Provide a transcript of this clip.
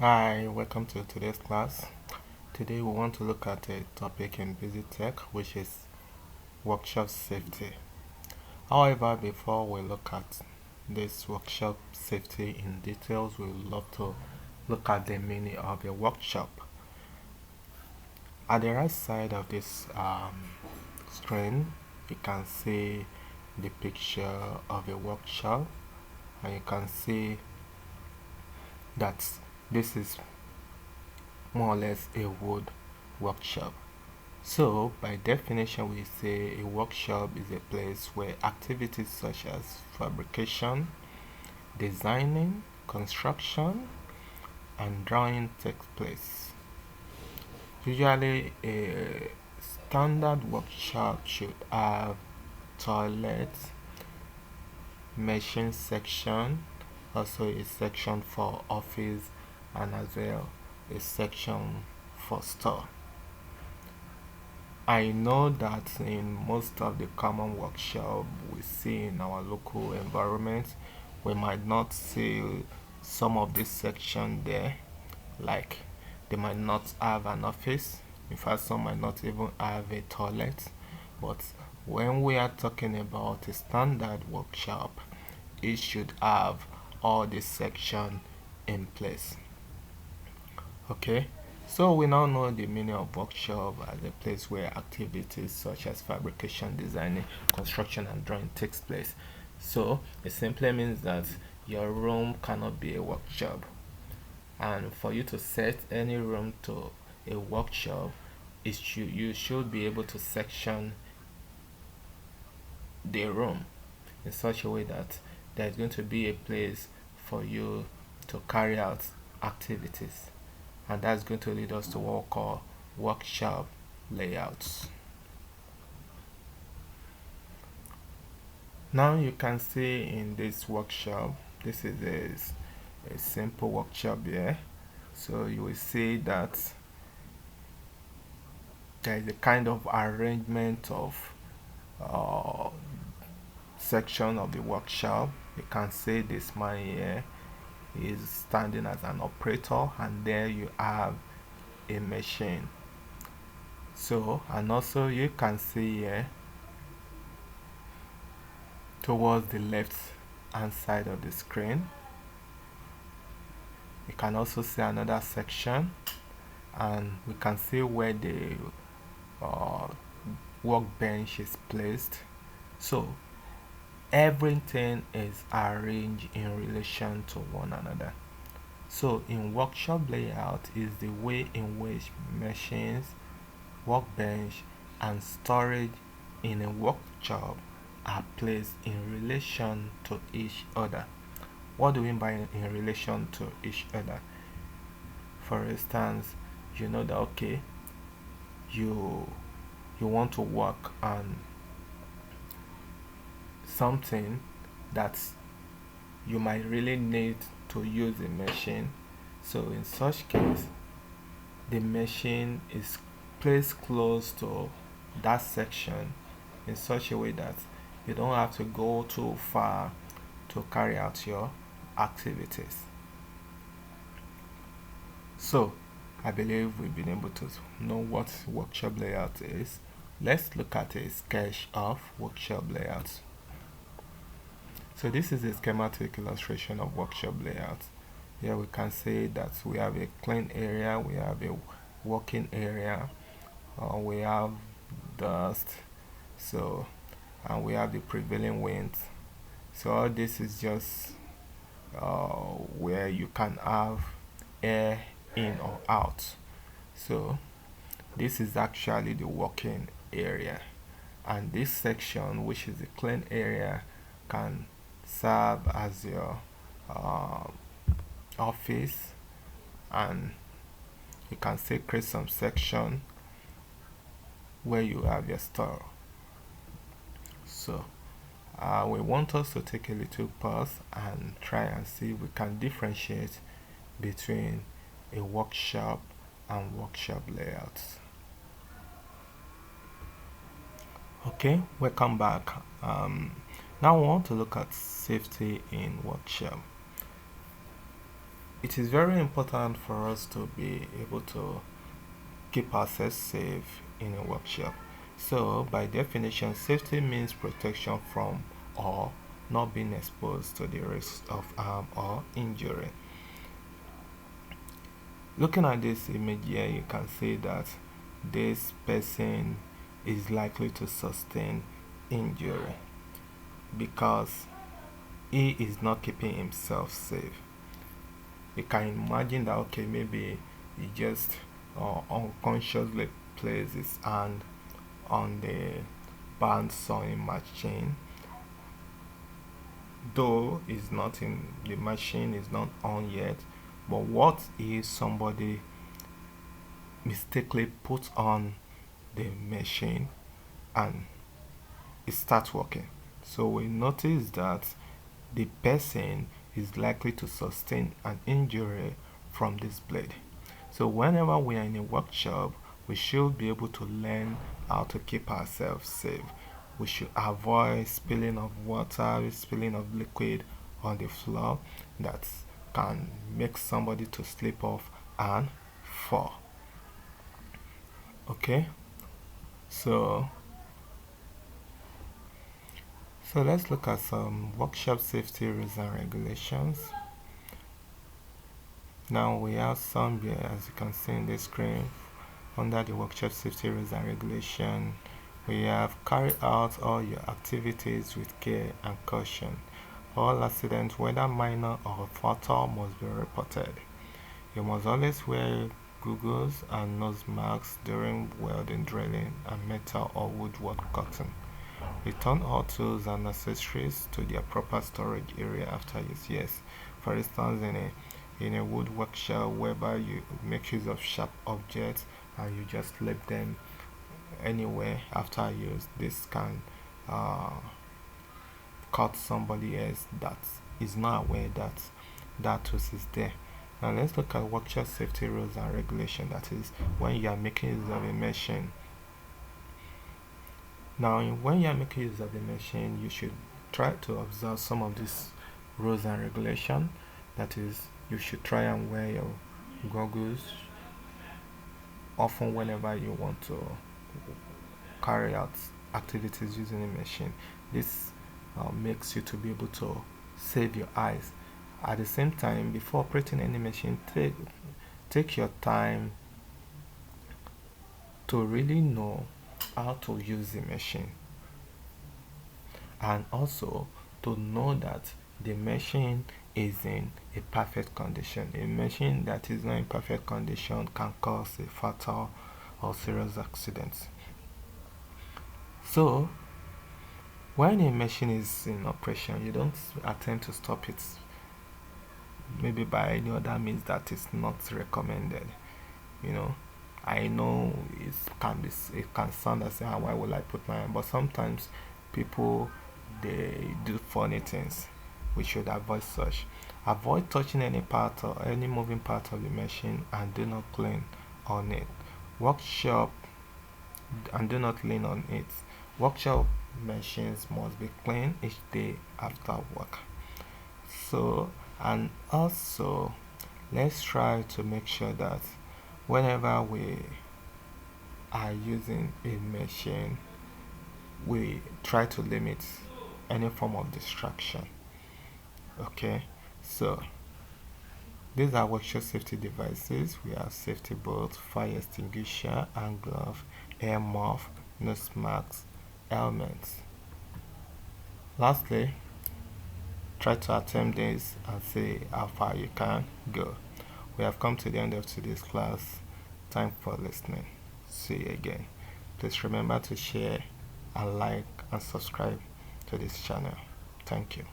Hi, welcome to today's class. Today we want to look at a topic in Busy Tech, which is workshop safety. However, before we look at this workshop safety in details, we would love to look at the meaning of a workshop. At the right side of this screen, you can see the picture of a workshop, and you can see that this is more or less a wood workshop. So, by definition, we say a workshop is a place where activities such as fabrication, designing, construction, and drawing takes place. Usually, a standard workshop should have toilets, machine section, also a section for office, and as well a section for store. I know that in most of the common workshop we see in our local environment, we might not see some of this section there, like they might not have an office. In fact, some might not even have a toilet. But when we are talking about a standard workshop, it should have all this section in place. Okay, so we now know the meaning of workshop as a place where activities such as fabrication, designing, construction, and drawing takes place. So it simply means that your room cannot be a workshop, and for you to set any room to a workshop, you should be able to section the room in such a way that there is going to be a place for you to carry out activities, and that's going to lead us to what we call workshop layouts. Now you can see in this workshop, this is a simple workshop here. So you will see that there is a kind of arrangement of uh, section of the workshop. You can see this man here is standing as an operator, and there you have a machine. So, and also you can see here towards the left hand side of the screen, you can also see another section, and we can see where the uh, workbench is placed. So everything is arranged in relation to one another. So in workshop layout is the way in which machines, workbench, and storage in a workshop are placed in relation to each other. What do we mean by in relation to each other? For instance, you know that okay, you you want to work on something that you might really need to use a machine. So in such case, the machine is placed close to that section in such a way that you don't have to go too far to carry out your activities. So I believe we've been able to know what workshop layout is. Let's look at a sketch of workshop layout. So this is a schematic illustration of workshop layout. Here we can say that we have a clean area, we have a working area, we have dust, so and we have the prevailing wind. So all this is just where you can have air in or out. So this is actually the working area, and this section, which is the clean area, can serve as your uh, office, and you can still create some section where you have your store. So we want us to take a little pause and try and see if we can differentiate between a workshop and workshop layouts. Okay, welcome back. Now we want to look at safety in workshop. it is very important for us to be able to keep ourselves safe in a workshop. So, by definition, safety means protection from or not being exposed to the risk of harm or injury. Looking at this image here, you can see that this person is likely to sustain injury because he is not keeping himself safe. You can imagine that, okay, maybe he just unconsciously placed his hand on the band sewing machine, though is not in the machine is not on yet. But what if somebody mistakenly put on the machine and it starts working? So we notice that the person is likely to sustain an injury from this blade. So whenever we are in a workshop, we should be able to learn how to keep ourselves safe. We should avoid spilling of water, spilling of liquid on the floor that can make somebody to slip off and fall. Okay, so let's look at some workshop safety rules and regulations. Now we have some here, as you can see in the screen. Under the workshop safety rules and regulation, we have carry out all your activities with care and caution. All accidents, whether minor or fatal, must be reported. You must always wear goggles and nose masks during welding, drilling, and metal or woodwork cutting. Return all tools and accessories to their proper storage area after use. Yes, for instance, in a wood workshop whereby you make use of sharp objects and you just leave them anywhere after use, this can cut somebody else that is not aware that that tool is there. Now let's look at workshop safety rules and regulation. That is when you are making use of a machine. Now when you are making use of the machine, you should try to observe some of these rules and regulation. That is, you should try and wear your goggles often whenever you want to carry out activities using a machine. This makes you to be able to save your eyes. At the same time, before operating any machine, take your time to really know how to use the machine, and also to know that the machine is in a perfect condition. A machine that is not in perfect condition can cause a fatal or serious accident. So when a machine is in operation, you don't attempt to stop it, maybe by any other means that is not recommended. You know, I know it can sound as why will I put my hand, but sometimes people they do funny things. We should avoid such. Avoid touching any part or any moving part of the machine and do not clean on it. Workshop and do not lean on it. Workshop machines must be cleaned each day after work. So, and also let's try to make sure that whenever we are using a machine, we try to limit any form of distraction. Okay, so these are workshop safety devices. We have safety belt, fire extinguisher, hand glove, air muff, nose mask, helmets. Lastly, try to attempt this and see how far you can go. We have come to the end of today's class. Thanks for listening. See you again. Please remember to share and like and subscribe to this channel. Thank you.